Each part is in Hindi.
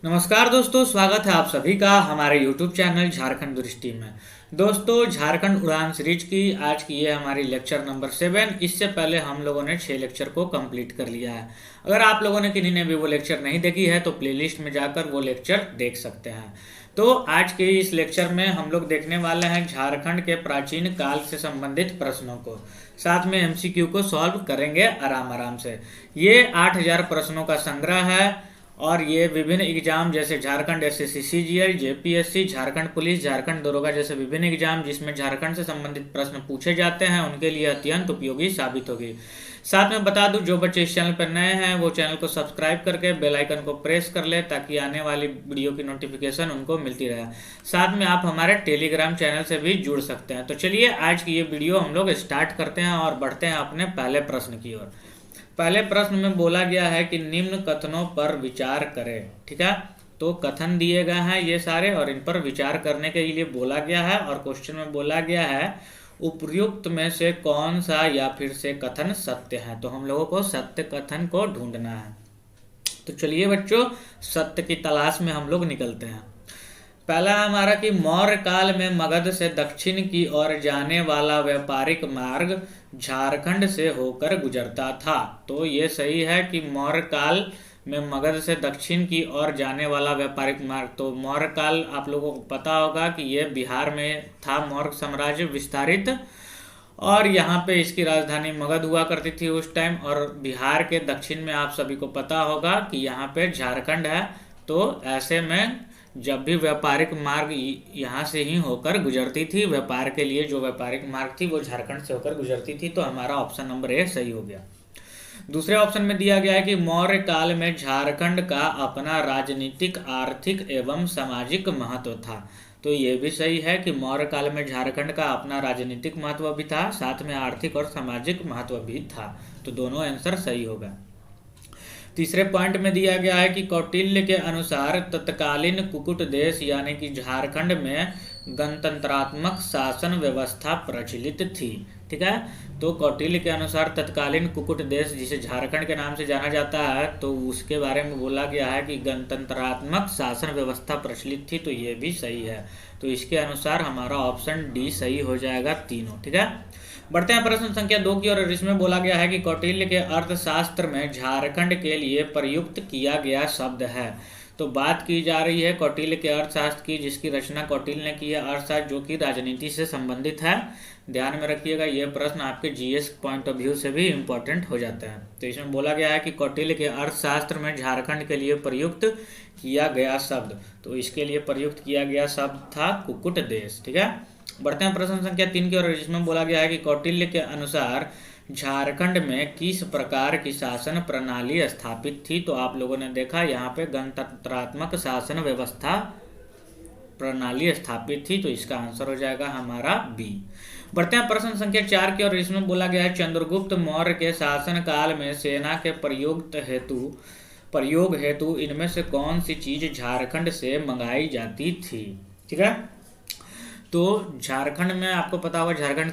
नमस्कार दोस्तों, स्वागत है आप सभी का हमारे YouTube चैनल झारखंड दृष्टि में। दोस्तों, झारखंड उड़ान सीरीज की आज की ये हमारी लेक्चर नंबर 7। इससे पहले हम लोगों ने 6 लेक्चर को कंप्लीट कर लिया है। अगर आप लोगों ने किन्हीं ने भी वो लेक्चर नहीं देखी है तो प्लेलिस्ट में जाकर वो लेक्चर देख सकते हैं। तो आज के इस लेक्चर में हम लोग देखने वाले हैं झारखंड के प्राचीन काल से संबंधित प्रश्नों को, साथ में MCQ को सॉल्व करेंगे आराम आराम से। ये 8000 प्रश्नों का संग्रह है और ये विभिन्न एग्जाम जैसे Jharkhand SSC CGL, JPSC, Jharkhand police, Jharkhand दरोगा जैसे विभिन्न एग्जाम जिसमें झारखंड से संबंधित प्रश्न पूछे जाते हैं उनके लिए अत्यंत उपयोगी साबित होगी। साथ में बता दूं, जो बच्चे इस चैनल पर नए हैं वो चैनल को सब्सक्राइब करके बेल आइकन को प्रेस कर ले ताकि आने वाली वीडियो की नोटिफिकेशन उनको मिलती रहे। साथ में आप हमारे टेलीग्राम चैनल से भी जुड़ सकते हैं। तो चलिए आज की ये वीडियो हम लोग स्टार्ट करते हैं और बढ़ते हैं अपने पहले प्रश्न की ओर। पहले प्रश्न में बोला गया है कि निम्न कथनों पर विचार करें। ठीक है, तो कथन दिए गए हैं ये सारे और इन पर विचार करने के लिए बोला गया है। और क्वेश्चन में बोला गया है उपयुक्त में से कौन सा या फिर से कथन सत्य है। तो हम लोगों को सत्य कथन को ढूंढना है। तो चलिए बच्चों, सत्य की तलाश में हम लोग निकलते हैं। पहला हमारा कि मौर्य काल में मगध से दक्षिण की ओर जाने वाला व्यापारिक मार्ग झारखंड से होकर गुजरता था। तो ये सही है कि मौर्य काल में मगध से दक्षिण की ओर जाने वाला व्यापारिक मार्ग, तो मौर्य काल आप लोगों को पता होगा कि ये बिहार में था मौर्य साम्राज्य विस्तारित, और यहाँ पे इसकी राजधानी मगध हुआ करती थी उस टाइम। और बिहार के दक्षिण में आप सभी को पता होगा कि यहाँ पे झारखंड है। तो ऐसे में जब भी व्यापारिक मार्ग यहाँ से ही होकर गुजरती थी, व्यापार के लिए जो व्यापारिक मार्ग थी वो झारखंड से होकर गुजरती थी। तो हमारा ऑप्शन नंबर ए सही हो गया। दूसरे ऑप्शन में दिया गया है कि मौर्य काल में झारखंड का अपना राजनीतिक, आर्थिक एवं सामाजिक महत्व था। तो ये भी सही है कि मौर्य काल में झारखंड का अपना राजनीतिक महत्व भी था, साथ में आर्थिक और सामाजिक महत्व भी था। तो दोनों आंसर सही होगा। तीसरे पॉइंट में दिया गया है कि कौटिल्य के अनुसार तत्कालीन कुकुट देश यानी कि झारखंड में गणतंत्रात्मक शासन व्यवस्था प्रचलित थी। ठीक है, तो कौटिल्य के अनुसार तत्कालीन कुकुट देश जिसे झारखंड के नाम से जाना जाता है, तो उसके बारे में बोला गया है कि गणतंत्रात्मक शासन व्यवस्था प्रचलित थी। तो ये भी सही है। तो इसके अनुसार हमारा ऑप्शन डी सही हो जाएगा तीनों। ठीक है, बढ़ते हैं प्रश्न संख्या 2 की ओर। इसमें बोला गया है कि कौटिल्य के अर्थशास्त्र में झारखंड के लिए प्रयुक्त किया गया शब्द है। तो बात की जा रही है कौटिल्य के अर्थशास्त्र की, जिसकी रचना कौटिल्य ने की है। अर्थशास्त्र जो कि राजनीति से संबंधित है। ध्यान में रखिएगा, यह प्रश्न आपके GS पॉइंट ऑफ व्यू से भी इम्पोर्टेंट हो जाता है। तो इसमें बोला गया है कि कौटिल्य के अर्थशास्त्र में झारखंड के लिए प्रयुक्त किया गया शब्द, तो इसके लिए प्रयुक्त किया गया शब्द था कुकुट देश। ठीक है, बढ़ते हैं प्रश्न संख्या 3 की ओर। इसमें बोला गया है कि कौटिल्य के अनुसार झारखंड में किस प्रकार की शासन प्रणाली स्थापित थी। तो आप लोगों ने देखा यहाँ पे गणतंत्रात्मक शासन व्यवस्था प्रणाली स्थापित थी। तो इसका आंसर हो जाएगा हमारा बी। बढ़ते हैं प्रश्न संख्या 4 की ओर। इसमें बोला गया है चंद्रगुप्त मौर्य के शासन काल में सेना के प्रयोग हेतु इनमें से कौन सी चीज झारखंड से मंगाई जाती थी। ठीक है, तो झारखंड में आपको पता होगा झारखंड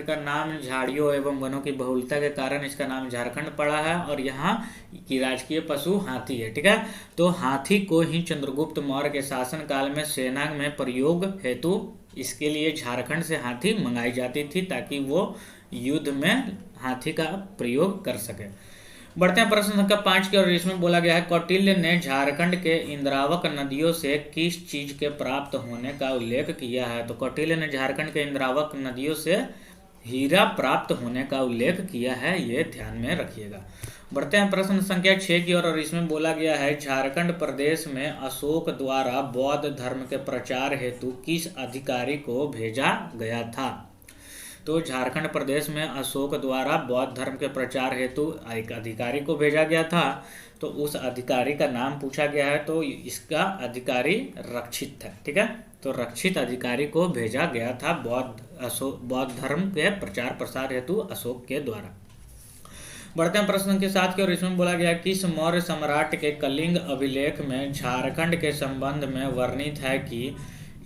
का नाम झाड़ियों एवं वनों की बहुलता के कारण इसका नाम झारखंड पड़ा है। और यहाँ की राजकीय पशु हाथी है। ठीक है, तो हाथी को ही चंद्रगुप्त मौर्य के शासन काल में सेना में प्रयोग हेतु इसके लिए झारखंड से हाथी मंगाई जाती थी ताकि वो युद्ध में हाथी का प्रयोग कर सके। बढ़ते हैं प्रश्न संख्या 5 की ओर। इसमें बोला गया है कौटिल्य ने झारखंड के इंद्रावक नदियों से किस चीज के प्राप्त होने का उल्लेख किया है। तो कौटिल्य ने झारखंड के इंद्रावक नदियों से हीरा प्राप्त होने का उल्लेख किया है, ये ध्यान में रखिएगा। बढ़ते हैं प्रश्न संख्या 6 की ओर। और इसमें बोला गया है झारखंड प्रदेश में अशोक द्वारा बौद्ध धर्म के प्रचार हेतु किस अधिकारी को भेजा गया था। तो झारखंड प्रदेश में अशोक द्वारा बौद्ध धर्म के प्रचार हेतु एक अधिकारी को भेजा गया था। तो उस अधिकारी का नाम पूछा गया है, तो इसका अधिकारी रक्षित है। ठीक है, तो रक्षित अधिकारी को भेजा गया था बौद्ध धर्म के प्रचार प्रसार हेतु अशोक के द्वारा। बढ़ते हैं प्रश्न के 7 की ओर। इसमें बोला गया किस मौर्य सम्राट के कलिंग अभिलेख में झारखंड के संबंध में वर्णित है कि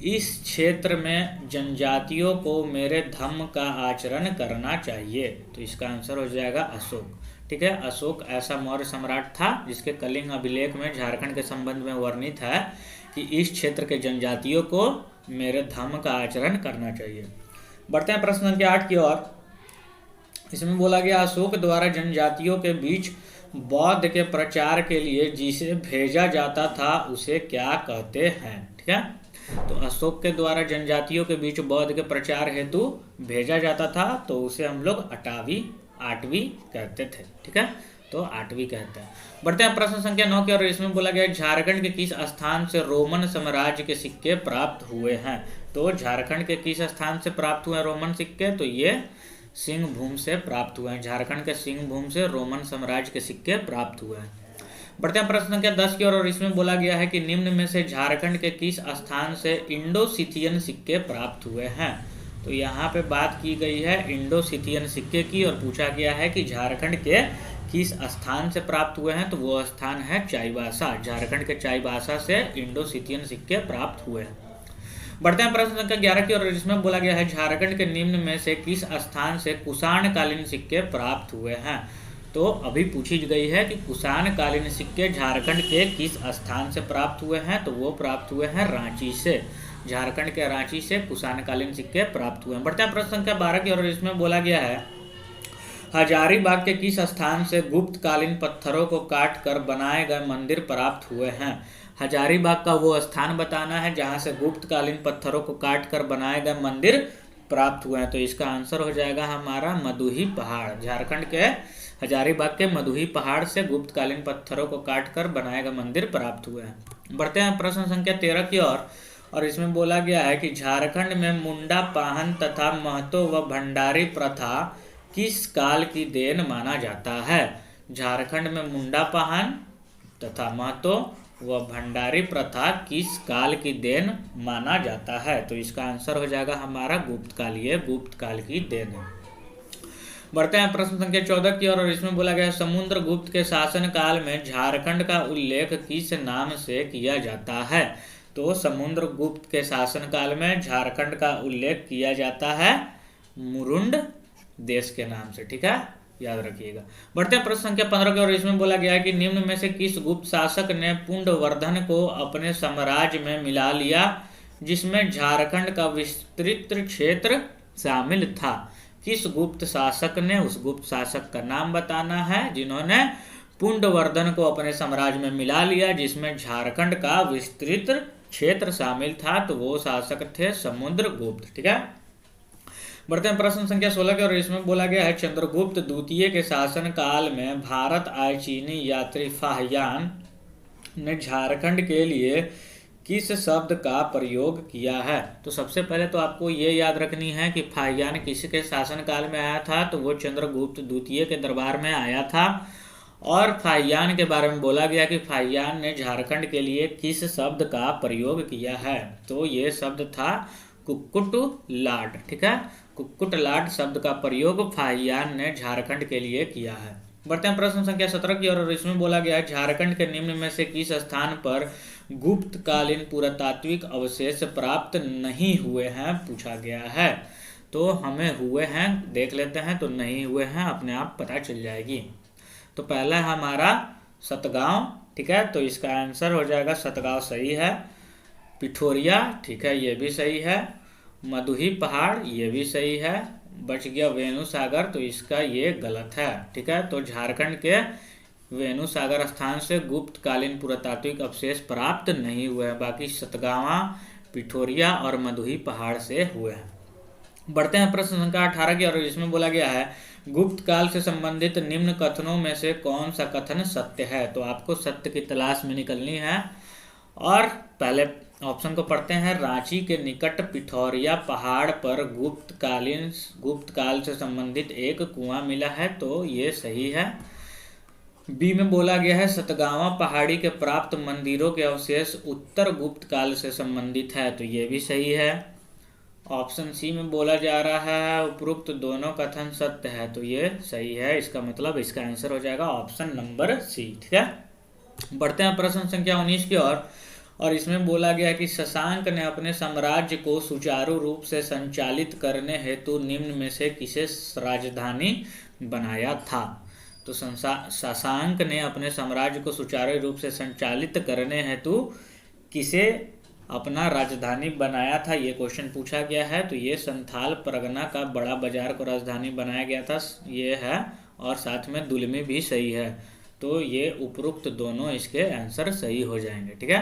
इस क्षेत्र में जनजातियों को मेरे धम्म का आचरण करना चाहिए। तो इसका आंसर हो जाएगा अशोक। ठीक है। अशोक ऐसा मौर्य सम्राट था जिसके कलिंग अभिलेख में झारखंड के संबंध में वर्णित है कि इस क्षेत्र के जनजातियों को मेरे धर्म का आचरण करना चाहिए। बढ़ते हैं प्रश्न संख्या 8 की ओर। इसमें बोला गया अशोक द्वारा जनजातियों के बीच बौद्ध के प्रचार के लिए जिसे भेजा जाता था उसे क्या कहते हैं, ठीक है। तो अशोक के द्वारा जनजातियों के बीच बौद्ध के प्रचार हेतु भेजा जाता था तो उसे हम लोग आठवीं कहते थे, ठीक है। तो 8वीं कहते हैं। बढ़ते हैं प्रश्न संख्या 9 की ओर। इसमें बोला गया झारखंड के किस स्थान से रोमन साम्राज्य के सिक्के प्राप्त हुए हैं। तो झारखंड के किस स्थान से प्राप्त हुए हैं रोमन सिक्के, तो ये सिंहभूम से प्राप्त हुए हैं। झारखंड के सिंहभूम से रोमन साम्राज्य के सिक्के प्राप्त हुए हैं। बढ़ते हैं प्रश्न संख्या 10 की ओर और इसमें बोला गया है कि निम्न में से झारखंड के किस स्थान से इंडो-सिथियन सिक्के प्राप्त हुए हैं। तो यहाँ पे बात की गई है इंडो-सिथियन सिक्के की और पूछा गया है कि झारखंड के किस स्थान से प्राप्त हुए हैं। तो वो स्थान है चाईबासा। झारखंड के चाईबासा से इंडो-सिथियन सिक्के प्राप्त हुए हैं। बढ़ते हैं प्रश्न संख्या 11 की ओर। इसमें बोला गया है झारखंड के निम्न में से किस स्थान से कुषाण कालीन सिक्के प्राप्त हुए हैं। तो अभी पूछी गई है कि कुषाण कालीन सिक्के झारखंड के किस स्थान से प्राप्त हुए हैं। तो वो प्राप्त हुए हैं रांची से। झारखंड के रांची से कुषाण कालीन सिक्के प्राप्त हुए हैं। बढ़ते हैं प्रश्न संख्या 12 की ओर। इसमें बोला गया है हजारीबाग के किस स्थान से गुप्त कालीन पत्थरों को काट कर बनाए गए मंदिर प्राप्त हुए हैं। हजारीबाग का वो स्थान बताना है जहां से गुप्त कालीन पत्थरों को काट कर बनाए गए मंदिर प्राप्त हुए हैं। तो इसका आंसर हो जाएगा हमारा मधुही पहाड़। झारखंड के हजारीबाग के मधुही पहाड़ से गुप्त कालीन पत्थरों को काट कर बनाए गए मंदिर प्राप्त हुए हैं। बढ़ते हैं प्रश्न संख्या 13 की ओर और इसमें बोला गया है कि झारखंड में मुंडा पाहन तथा महतो व भंडारी प्रथा किस काल की देन माना जाता है। झारखंड में मुंडा पाहन तथा महतो व भंडारी प्रथा किस काल की देन माना जाता है। तो इसका आंसर हो जाएगा हमारा गुप्त काल। ये गुप्त काल की देन है। बढ़ते हैं प्रश्न संख्या 14 की ओर और इसमें बोला गया समुद्र गुप्त के शासन काल में झारखंड का उल्लेख किस नाम से किया जाता है। तो समुद्र गुप्त के शासन काल में झारखंड का उल्लेख किया जाता है मुरुंड देश के नाम से, ठीक है, याद रखिएगा। बढ़ते हैं प्रश्न संख्या 15 की ओर। इसमें बोला गया है कि निम्न में से किस गुप्त शासक ने पुंडवर्धन को अपने साम्राज्य में मिला लिया जिसमें झारखंड का विस्तृत क्षेत्र शामिल था। किस गुप्त शासक ने, उस गुप्त शासक का नाम बताना है जिन्होंने पुंडवर्धन को अपने साम्राज्य में मिला लिया जिसमें झारखंड का विस्तृत क्षेत्र शामिल था। तो वो शासक थे समुद्रगुप्त, ठीक है। बढ़ते हैं प्रश्न संख्या 16 के और इसमें बोला गया है चंद्रगुप्त द्वितीय के शासन काल में भारत आए चीनी यात्री फाहियान ने झारखंड के लिए किस शब्द का प्रयोग किया है। तो सबसे पहले तो आपको ये याद रखनी है कि फाहियान किसके शासन काल में आया था। तो वो चंद्रगुप्त द्वितीय के दरबार में आया था और फाहियान के बारे में बोला गया कि फाहियान ने झारखंड के लिए किस शब्द का प्रयोग किया है। तो ये शब्द था कुक्कुट लाड, ठीक है। कुक्कुट लाड शब्द का प्रयोग फाहियान ने झारखंड के लिए किया है। बढ़ते हैं प्रश्न संख्या 17 की ओर और इसमें बोला गया है झारखंड के निम्न में से किस स्थान पर गुप्त कालीन पुरातात्विक अवशेष प्राप्त नहीं हुए हैं, पूछा गया है। तो हमें हुए हैं, देख लेते हैं। तो नहीं हुए हैं अपने आप पता चल जाएगी। तो पहला है हमारा सतगांव, ठीक है। तो इसका आंसर हो जाएगा सतगांव, सही है। पिठोरिया, ठीक है, ये भी सही है। मधुही पहाड़, ये भी सही है। बच गया वेणु सागर, तो इसका ये गलत है, ठीक है। तो झारखंड के वेणु सागर स्थान से गुप्त कालीन पुरातात्विक अवशेष प्राप्त नहीं हुए हैं। बाकी सतगावा, पिठोरिया और मधुही पहाड़ से हुए हैं। बढ़ते हैं प्रश्न संख्या 18 की और इसमें बोला गया है गुप्त काल से संबंधित निम्न कथनों में से कौन सा कथन सत्य है। तो आपको सत्य की तलाश में निकलनी है और पहले ऑप्शन को पढ़ते हैं। रांची के निकट पिठौरिया पहाड़ पर गुप्त काल से संबंधित एक कुआं मिला है। तो ये सही है। बी में बोला गया है सतगावा पहाड़ी के प्राप्त मंदिरों के अवशेष उत्तर गुप्त काल से संबंधित है। तो ये भी सही है। ऑप्शन सी में बोला जा रहा है उपरोक्त दोनों कथन सत्य है। तो ये सही है। इसका मतलब इसका आंसर हो जाएगा ऑप्शन नंबर सी, ठीक है। बढ़ते हैं प्रश्न संख्या 19 की ओर और इसमें बोला गया कि शशांक ने अपने साम्राज्य को सुचारू रूप से संचालित करने हेतु निम्न में से किसे राजधानी बनाया था। तो शशांक ने अपने साम्राज्य को सुचारू रूप से संचालित करने हेतु किसे अपना राजधानी बनाया था, ये क्वेश्चन पूछा गया है। तो ये संथाल परगना का बड़ा बाजार को राजधानी बनाया गया था, ये है, और साथ में दुलमी भी सही है। तो ये उपरोक्त दोनों इसके आंसर सही हो जाएंगे। ठीक है,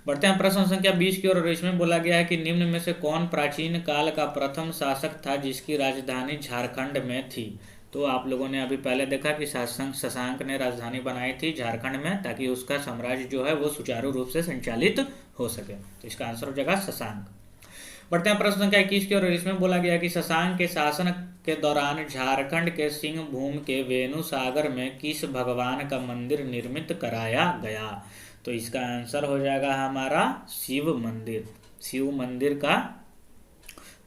बढ़ते हैं प्रश्न संख्या 20 की ओर, और इसमें बोला गया है कि निम्न में से कौन प्राचीन काल का प्रथम शासक था जिसकी राजधानी झारखंड में थी। तो आप लोगों ने अभी पहले देखा कि शशांक ने राजधानी बनाई थी झारखंड में, ताकि उसका साम्राज्य जो है वो सुचारू रूप से संचालित हो सके। तो इसका आंसर हो जाएगा शशांक। बढ़ते हैं प्रश्न संख्या 21 की ओर, इसमें बोला गया कि शशांक के शासन के दौरान झारखंड के सिंहभूम के वेणु सागर में किस भगवान का मंदिर निर्मित कराया गया। तो इसका आंसर हो जाएगा हमारा शिव मंदिर। शिव मंदिर का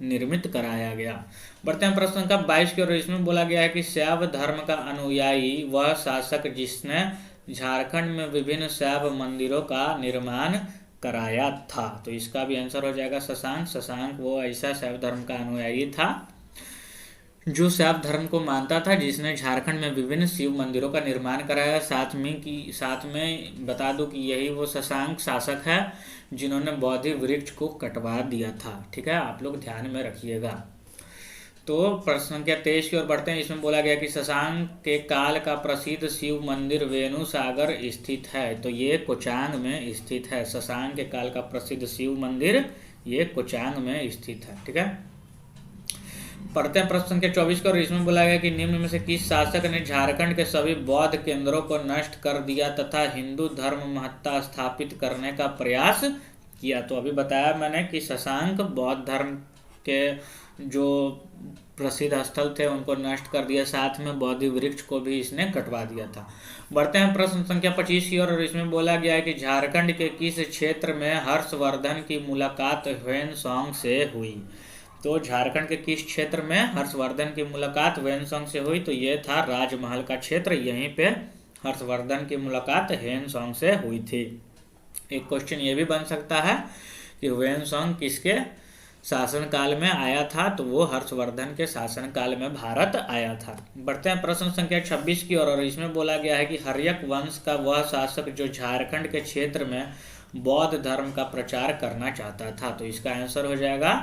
निर्मित कराया गया। बढ़ते हैं प्रश्न संख्या 22 की ओर, इसमें बोला गया है कि शैव धर्म का अनुयायी वह शासक जिसने झारखंड में विभिन्न शैव मंदिरों का निर्माण कराया था। तो इसका भी आंसर हो जाएगा शशांक। शशांक वो ऐसा शैव धर्म का अनुयायी था जो शैव धर्म को मानता था, जिसने झारखंड में विभिन्न शिव मंदिरों का निर्माण कराया। साथ में बता दूं कि यही वो शशांक शासक है जिन्होंने बोधि वृक्ष को कटवा दिया था। ठीक है, आप लोग ध्यान में रखिएगा। तो प्रश्न संख्या 23 की ओर बढ़ते हैं। इसमें बोला गया कि शशांक के काल का प्रसिद्ध शिव मंदिर वेणु सागर स्थित है। तो ये कोचांग में स्थित है। शशांक के काल का प्रसिद्ध शिव मंदिर ये कोचांग में स्थित है। ठीक है, पढ़ते हैं प्रश्न संख्या 24 का, और इसमें बोला गया कि निम्न में से किस शासक ने झारखंड के सभी बौद्ध केंद्रों को नष्ट कर दिया तथा हिंदू धर्म महत्ता स्थापित करने का प्रयास किया। तो अभी बताया मैंने कि शशांक बौद्ध धर्म के जो प्रसिद्ध स्थल थे उनको नष्ट कर दिया, साथ में बोधि वृक्ष को भी इसने कटवा दिया था। बढ़ते हैं प्रश्न संख्या 25 की ओर, और इसमें बोला गया है कि झारखंड के किस क्षेत्र में हर्षवर्धन की मुलाकात ह्वेनसांग से हुई। तो झारखंड के किस क्षेत्र में हर्षवर्धन की मुलाकात ह्वेनसांग से हुई। तो ये था राजमहल का क्षेत्र, यहीं पे हर्षवर्धन की मुलाकात ह्वेनसांग से हुई थी। एक क्वेश्चन ये भी बन सकता है कि ह्वेनसांग किसके शासनकाल में आया था। तो वो हर्षवर्धन के शासनकाल में भारत आया था। बढ़ते हैं प्रश्न संख्या 26 की ओर, और इसमें बोला गया है कि हर्यक वंश का वह शासक जो झारखंड के क्षेत्र में बौद्ध धर्म का प्रचार करना चाहता था। तो इसका आंसर हो जाएगा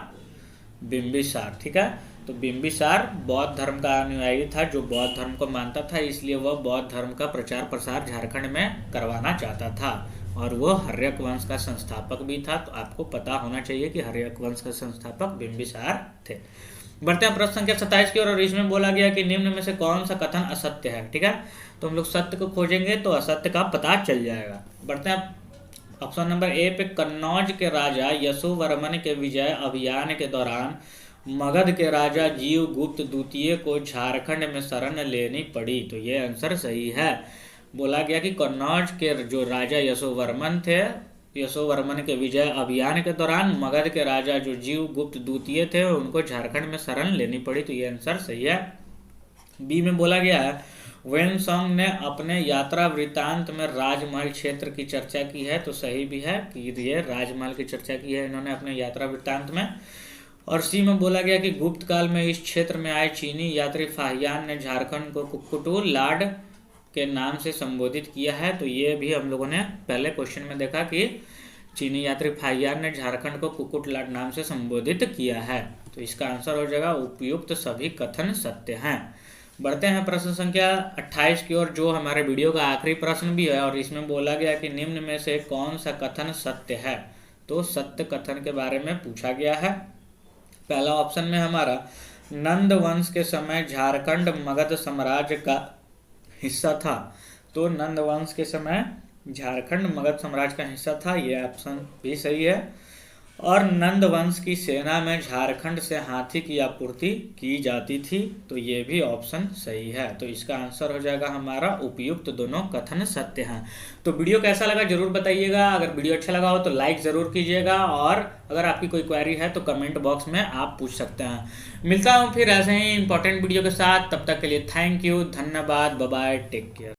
बिंबिसार। ठीक है, तो बिंबिसार बौद्ध धर्म का अनुयायी था जो बौद्ध धर्म को मानता था, इसलिए वह बौद्ध धर्म का प्रचार प्रसार झारखंड में करवाना चाहता था, और वो हर्यक वंश का संस्थापक भी था। तो आपको पता होना चाहिए कि हर्यक वंश का संस्थापक बिंबिसार थे। बढ़ते हैं प्रश्न संख्या 27 की ओर, और इसमें बोला गया कि निम्न में से कौन सा कथन असत्य है। ठीक है, तो हम लोग सत्य को खोजेंगे तो असत्य का पता चल जाएगा। बढ़ते हैं ऑप्शन नंबर ए पे, कन्नौज के राजा यशोवर्मन के विजय अभियान के दौरान मगध के राजा जीवगुप्त द्वितीय को झारखंड में शरण लेनी पड़ी। तो ये आंसर सही है। बोला गया कि कन्नौज के जो राजा यशोवर्मन थे, यशोवर्मन के विजय अभियान के दौरान मगध के राजा जो जीवगुप्त द्वितीय थे उनको झारखंड में शरण लेनी पड़ी। तो ये आंसर सही है। बी में बोला गया है ह्वेनसांग ने अपने यात्रा वृत्तांत में राजमहल क्षेत्र की चर्चा की है। तो सही भी है कि ये राजमहल की चर्चा की है इन्होंने अपने यात्रा वृत्तांत में। और सी में बोला गया कि गुप्त काल में इस क्षेत्र में आए चीनी यात्री फाहियान ने झारखंड को कुक्कुटू लाड के नाम से संबोधित किया है। तो ये भी हम लोगों ने पहले क्वेश्चन में देखा कि चीनी यात्री फाहियान ने झारखंड को कुक्कुट लाड नाम से संबोधित किया है। तो इसका आंसर हो जाएगा उपयुक्त सभी कथन सत्य हैं। बढ़ते हैं प्रश्न संख्या 28 की ओर, जो हमारे वीडियो का आखिरी प्रश्न भी है, और इसमें बोला गया कि निम्न में से कौन सा कथन सत्य है। तो सत्य कथन के बारे में पूछा गया है। पहला ऑप्शन में हमारा नंद वंश के समय झारखंड मगध साम्राज्य का हिस्सा था। तो नंद वंश के समय झारखंड मगध साम्राज्य का हिस्सा था, ये ऑप्शन भी सही है। और नंद वंश की सेना में झारखंड से हाथी की आपूर्ति की जाती थी। तो ये भी ऑप्शन सही है। तो इसका आंसर हो जाएगा हमारा उपयुक्त दोनों कथन सत्य हैं। तो वीडियो कैसा लगा जरूर बताइएगा। अगर वीडियो अच्छा लगा हो तो लाइक जरूर कीजिएगा, और अगर आपकी कोई क्वेरी है तो कमेंट बॉक्स में आप पूछ सकते हैं। मिलता हूँ फिर ऐसे ही इंपॉर्टेंट वीडियो के साथ, तब तक के लिए थैंक यू, धन्यवाद, बाय बाय, टेक केयर।